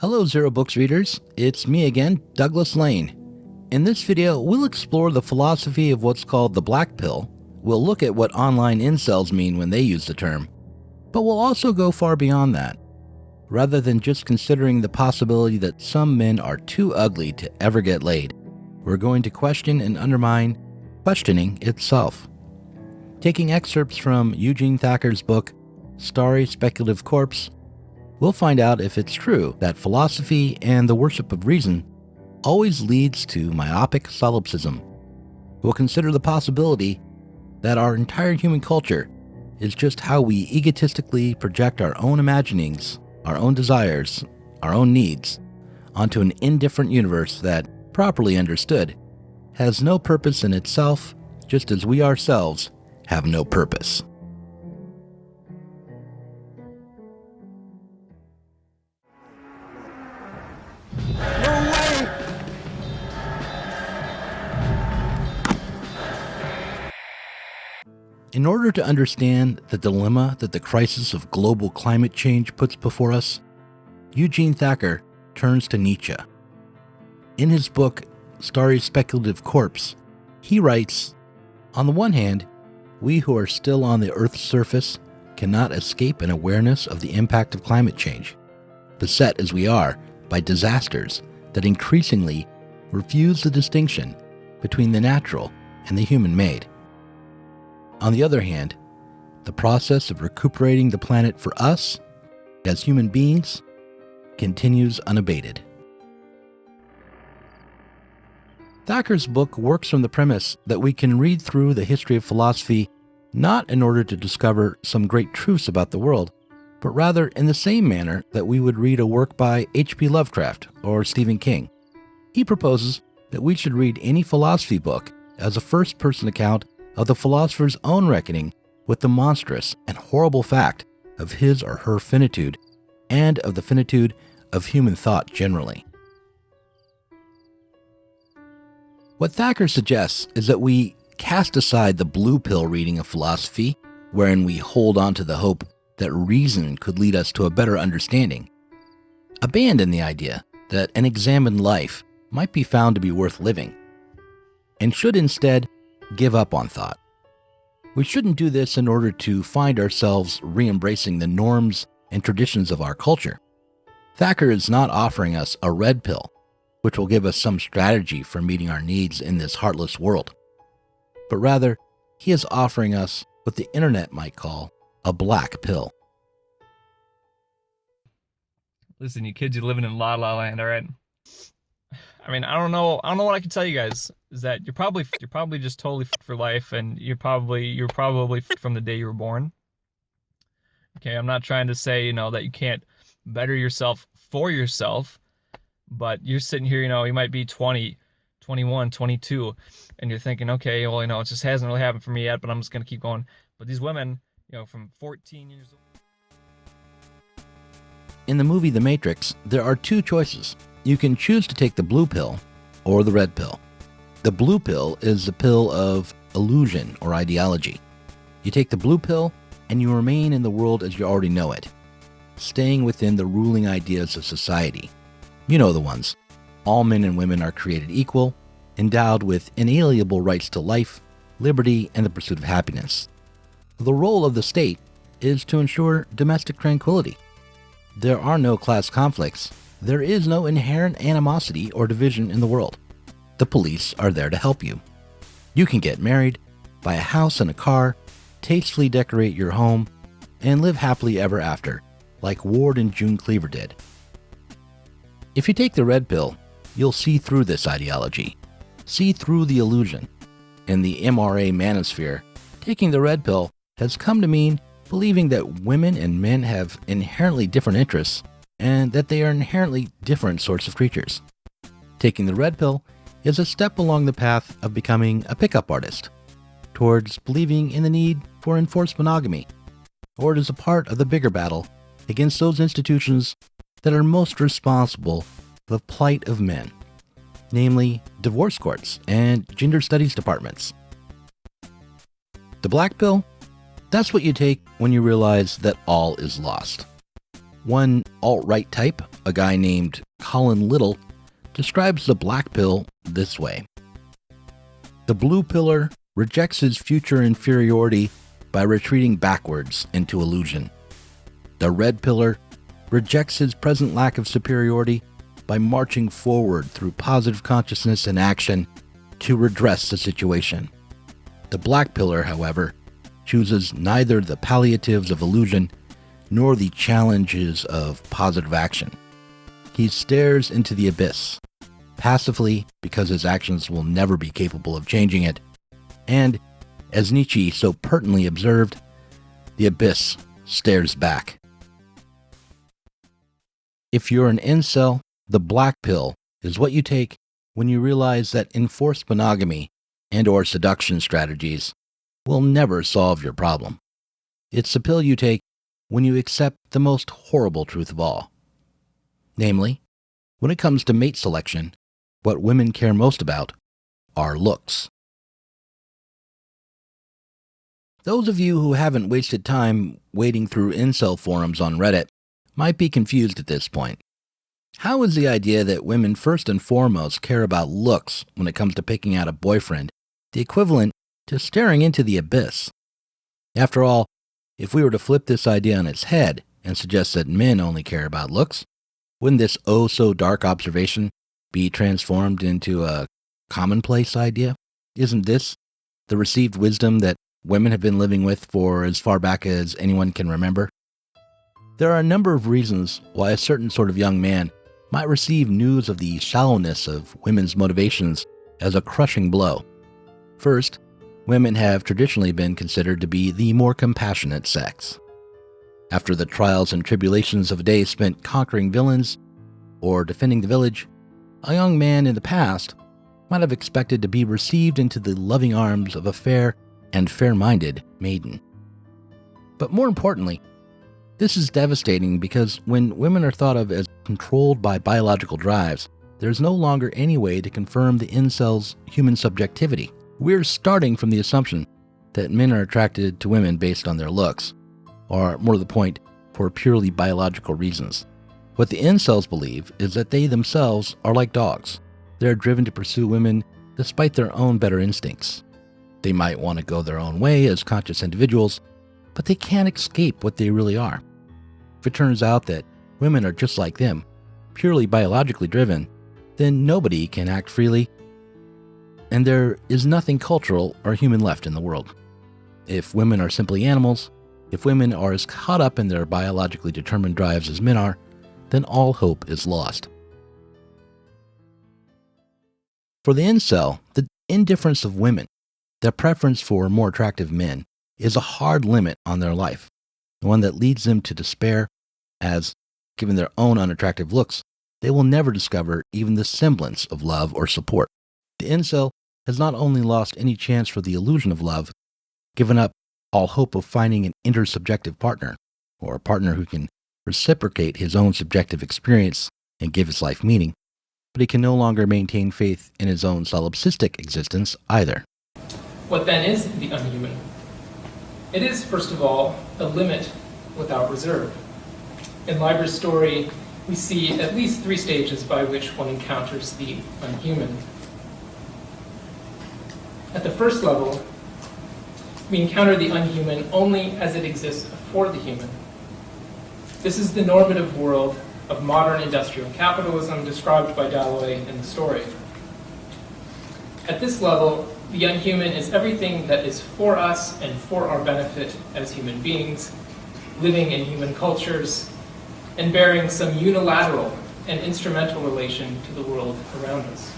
Hello Zero Books readers, it's me again, Douglas Lane. In this video, we'll explore the philosophy of what's called the black pill. We'll look at what online incels mean when they use the term. But we'll also go far beyond that. Rather than just considering the possibility that some men are too ugly to ever get laid, we're going to question and undermine questioning itself. Taking excerpts from Eugene Thacker's book, Starry Speculative Corpse, we'll find out if it's true that philosophy and the worship of reason always leads to myopic solipsism. We'll consider the possibility that our entire human culture is just how we egotistically project our own imaginings, our own desires, our own needs onto an indifferent universe that, properly understood, has no purpose in itself, just as we ourselves have no purpose. In order to understand the dilemma that the crisis of global climate change puts before us, Eugene Thacker turns to Nietzsche. In his book, Starry Speculative Corpse, he writes, "On the one hand, we who are still on the Earth's surface cannot escape an awareness of the impact of climate change, beset as we are by disasters that increasingly refuse the distinction between the natural and the human-made. On the other hand, the process of recuperating the planet for us, as human beings, continues unabated." Thacker's book works from the premise that we can read through the history of philosophy not in order to discover some great truths about the world, but rather in the same manner that we would read a work by H.P. Lovecraft or Stephen King. He proposes that we should read any philosophy book as a first-person account of the philosopher's own reckoning with the monstrous and horrible fact of his or her finitude and of the finitude of human thought generally. What Thacker suggests is that we cast aside the blue pill reading of philosophy, wherein we hold on to the hope that reason could lead us to a better understanding, abandon the idea that an examined life might be found to be worth living, and should instead give up on thought. We shouldn't do this in order to find ourselves re-embracing the norms and traditions of our culture. Thacker is not offering us a red pill, which will give us some strategy for meeting our needs in this heartless world, but rather, he is offering us what the internet might call a black pill. Listen, you kids, you're living in La La Land, all right? I mean, I don't know what I can tell you guys. Is that you're probably just totally for life, and you're probably from the day you were born. Okay, I'm not trying to say that you can't better yourself for yourself, but you're sitting here, you might be 20, 21, 22, and you're thinking, okay, well, it just hasn't really happened for me yet, but I'm just gonna keep going. But these women, from 14 years old. In the movie The Matrix, there are two choices. You can choose to take the blue pill or the red pill. The blue pill is the pill of illusion or ideology. You take the blue pill and you remain in the world as you already know it, staying within the ruling ideas of society. You know the ones. All men and women are created equal, endowed with inalienable rights to life, liberty, and the pursuit of happiness. The role of the state is to ensure domestic tranquility. There are no class conflicts. There is no inherent animosity or division in the world. The police are there to help you. You can get married, buy a house and a car, tastefully decorate your home, and live happily ever after, like Ward and June Cleaver did. If you take the red pill, you'll see through this ideology, see through the illusion. In the MRA manosphere, taking the red pill has come to mean believing that women and men have inherently different interests and that they are inherently different sorts of creatures. Taking the red pill is a step along the path of becoming a pickup artist, towards believing in the need for enforced monogamy, or it is a part of the bigger battle against those institutions that are most responsible for the plight of men, namely divorce courts and gender studies departments. The black pill? That's what you take when you realize that all is lost. One alt-right type, a guy named Colin Little, describes the black pill this way. The blue pillar rejects his future inferiority by retreating backwards into illusion. The red pillar rejects his present lack of superiority by marching forward through positive consciousness and action to redress the situation. The black pillar, however, chooses neither the palliatives of illusion nor the challenges of positive action. He stares into the abyss, passively because his actions will never be capable of changing it, and, as Nietzsche so pertinently observed, the abyss stares back. If you're an incel, the black pill is what you take when you realize that enforced monogamy and/or seduction strategies will never solve your problem. It's the pill you take when you accept the most horrible truth of all. Namely, when it comes to mate selection, what women care most about are looks. Those of you who haven't wasted time wading through incel forums on Reddit might be confused at this point. How is the idea that women first and foremost care about looks when it comes to picking out a boyfriend the equivalent to staring into the abyss? After all, if we were to flip this idea on its head and suggest that men only care about looks, wouldn't this oh-so-dark observation be transformed into a commonplace idea? Isn't this the received wisdom that women have been living with for as far back as anyone can remember? There are a number of reasons why a certain sort of young man might receive news of the shallowness of women's motivations as a crushing blow. First, women have traditionally been considered to be the more compassionate sex. After the trials and tribulations of a day spent conquering villains or defending the village, a young man in the past might have expected to be received into the loving arms of a fair and fair-minded maiden. But more importantly, this is devastating because when women are thought of as controlled by biological drives, there's no longer any way to confirm the incel's human subjectivity. We're starting from the assumption that men are attracted to women based on their looks, or more to the point, for purely biological reasons. What the incels believe is that they themselves are like dogs. They're driven to pursue women despite their own better instincts. They might want to go their own way as conscious individuals, but they can't escape what they really are. If it turns out that women are just like them, purely biologically driven, then nobody can act freely, and there is nothing cultural or human left in the world. If women are simply animals, if women are as caught up in their biologically determined drives as men are, then all hope is lost. For the incel, the indifference of women, their preference for more attractive men, is a hard limit on their life, one that leads them to despair, as, given their own unattractive looks, they will never discover even the semblance of love or support. The incel has not only lost any chance for the illusion of love, given up all hope of finding an intersubjective partner, or a partner who can reciprocate his own subjective experience and give his life meaning, but he can no longer maintain faith in his own solipsistic existence either. What then is the unhuman? It is, first of all, a limit without reserve. In Leiber's story, we see at least 3 stages by which one encounters the unhuman. At the first level, we encounter the unhuman only as it exists for the human. This is the normative world of modern industrial capitalism described by Dalloy in the story. At this level, the unhuman is everything that is for us and for our benefit as human beings, living in human cultures, and bearing some unilateral and instrumental relation to the world around us.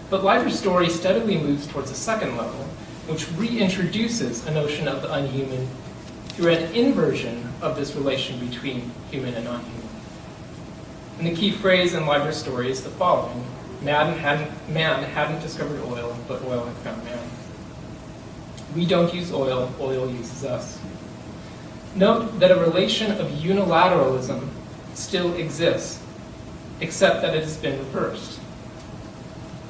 But Leiber's story steadily moves towards a second level, which reintroduces a notion of the unhuman through an inversion of this relation between human and unhuman. And the key phrase in Leiber's story is the following: man hadn't discovered oil, but oil had found man. We don't use oil, oil uses us. Note that a relation of unilateralism still exists, except that it has been reversed.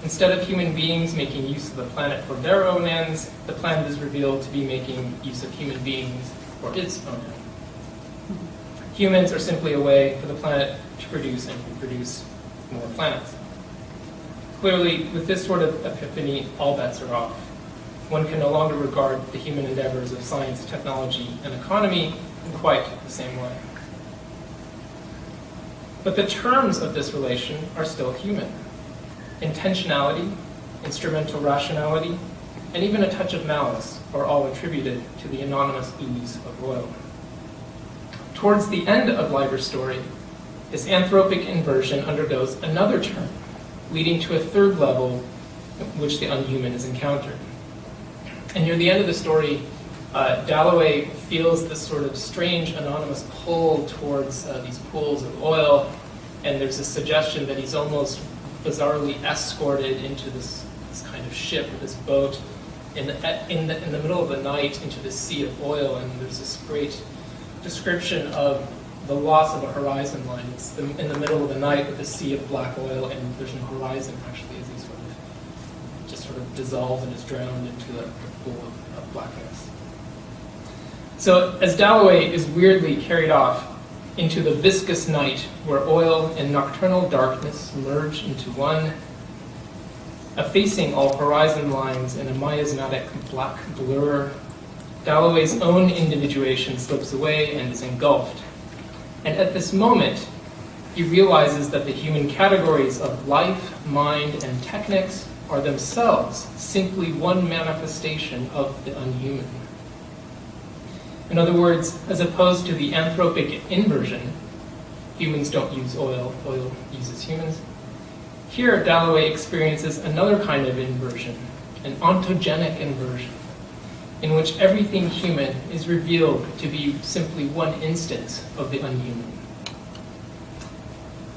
Instead of human beings making use of the planet for their own ends, the planet is revealed to be making use of human beings for its own end. Humans are simply a way for the planet to produce and reproduce more planets. Clearly, with this sort of epiphany, all bets are off. One can no longer regard the human endeavors of science, technology, and economy in quite the same way. But the terms of this relation are still human. Intentionality, instrumental rationality, and even a touch of malice are all attributed to the anonymous ooze of oil. Towards the end of Leiber's story, this anthropic inversion undergoes another turn, leading to a third level in which the unhuman is encountered. And near the end of the story, Dalloway feels this sort of strange anonymous pull towards these pools of oil, and there's a suggestion that he's almost bizarrely escorted into this kind of ship, this boat, in the middle of the night into this sea of oil, and there's this great description of the loss of a horizon line. It's in the middle of the night with a sea of black oil, and there's no horizon actually, as he sort of dissolves and is drowned into a pool of blackness. So as Dalloway is weirdly carried off into the viscous night where oil and nocturnal darkness merge into one, effacing all horizon lines in a miasmatic black blur, Dalloway's own individuation slips away and is engulfed. And at this moment, he realizes that the human categories of life, mind, and technics are themselves simply one manifestation of the unhuman. In other words, as opposed to the anthropic inversion, humans don't use oil, oil uses humans. Here, Dalloway experiences another kind of inversion, an ontogenic inversion, in which everything human is revealed to be simply one instance of the unhuman.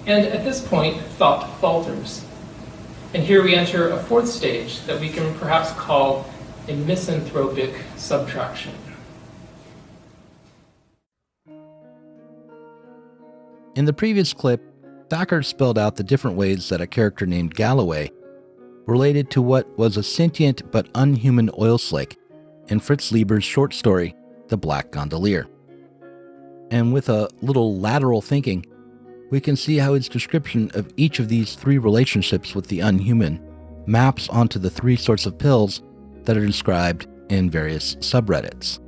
And at this point, thought falters. And here we enter a fourth stage that we can perhaps call a misanthropic subtraction. In the previous clip, Thacker spelled out the different ways that a character named Galloway related to what was a sentient but unhuman oil slick in Fritz Leiber's short story, The Black Gondolier. And with a little lateral thinking, we can see how his description of each of these three relationships with the unhuman maps onto the three sorts of pills that are described in various subreddits.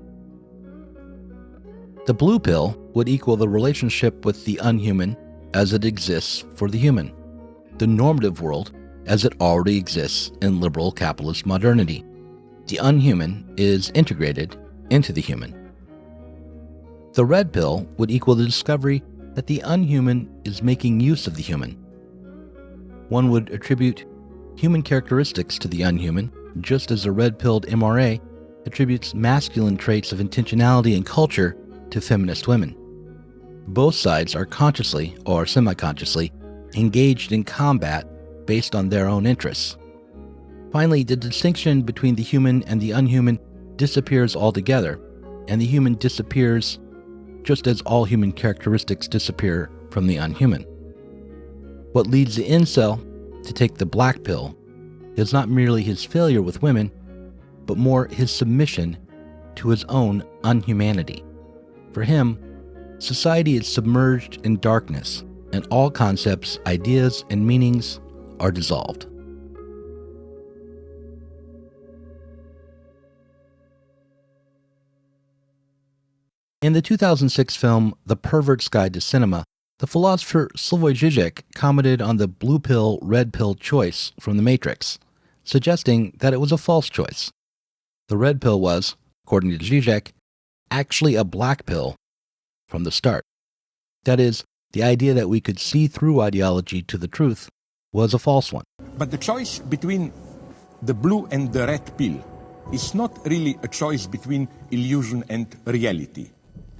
The blue pill would equal the relationship with the unhuman as it exists for the human, the normative world as it already exists in liberal capitalist modernity. The unhuman is integrated into the human. The red pill would equal the discovery that the unhuman is making use of the human. One would attribute human characteristics to the unhuman, just as a red-pilled MRA attributes masculine traits of intentionality and culture to feminist women. Both sides are consciously or semi-consciously engaged in combat based on their own interests. Finally, the distinction between the human and the unhuman disappears altogether, and the human disappears just as all human characteristics disappear from the unhuman. What leads the incel to take the black pill is not merely his failure with women, but more his submission to his own unhumanity. For him, society is submerged in darkness, and all concepts, ideas, and meanings are dissolved. In the 2006 film The Pervert's Guide to Cinema, the philosopher Slavoj Žižek commented on the blue pill, red pill choice from The Matrix, suggesting that it was a false choice. The red pill was, according to Žižek, actually a black pill from the start. That is, the idea that we could see through ideology to the truth was a false one. But the choice between the blue and the red pill is not really a choice between illusion and reality.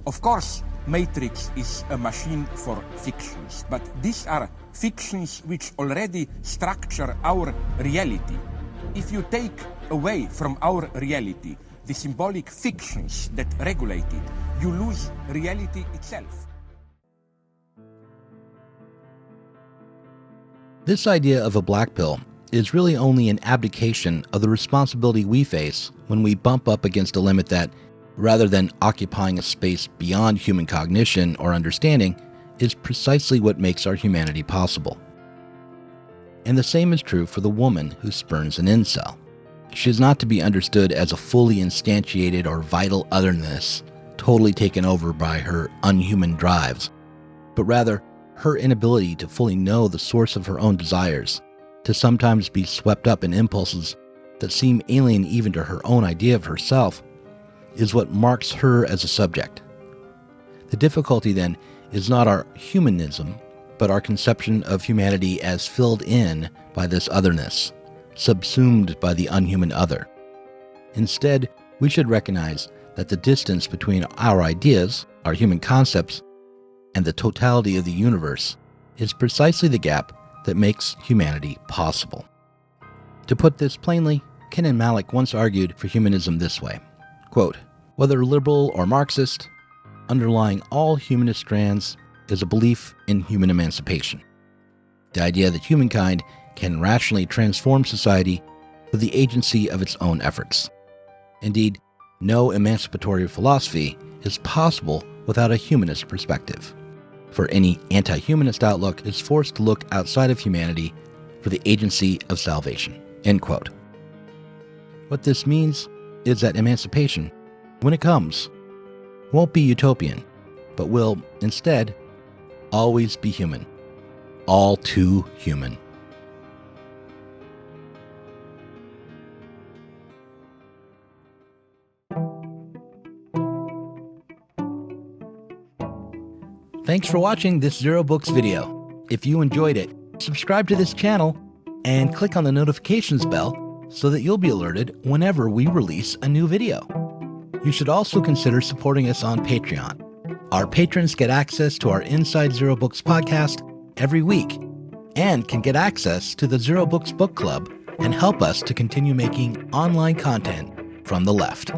Of course, Matrix is a machine for fictions, but these are fictions which already structure our reality. If you take away from our reality the symbolic fictions that regulate it, you lose reality itself. This idea of a black pill is really only an abdication of the responsibility we face when we bump up against a limit that, rather than occupying a space beyond human cognition or understanding, is precisely what makes our humanity possible. And the same is true for the woman who spurns an incel. She is not to be understood as a fully instantiated or vital otherness, totally taken over by her unhuman drives, but rather her inability to fully know the source of her own desires, to sometimes be swept up in impulses that seem alien even to her own idea of herself, is what marks her as a subject. The difficulty, then, is not our humanism, but our conception of humanity as filled in by this otherness, subsumed by the unhuman other. Instead, we should recognize that the distance between our ideas, our human concepts, and the totality of the universe is precisely the gap that makes humanity possible. To put this plainly, Ken and Malick once argued for humanism this way, quote, "Whether liberal or Marxist, underlying all humanist strands is a belief in human emancipation. The idea that humankind can rationally transform society with the agency of its own efforts. Indeed, no emancipatory philosophy is possible without a humanist perspective, for any anti-humanist outlook is forced to look outside of humanity for the agency of salvation." End quote. What this means is that emancipation, when it comes, won't be utopian, but will, instead, always be human. All too human. Thanks for watching this Zero Books video. If you enjoyed it, subscribe to this channel and click on the notifications bell so that you'll be alerted whenever we release a new video. You should also consider supporting us on Patreon. Our patrons get access to our Inside Zero Books podcast every week and can get access to the Zero Books Book Club and help us to continue making online content from the left.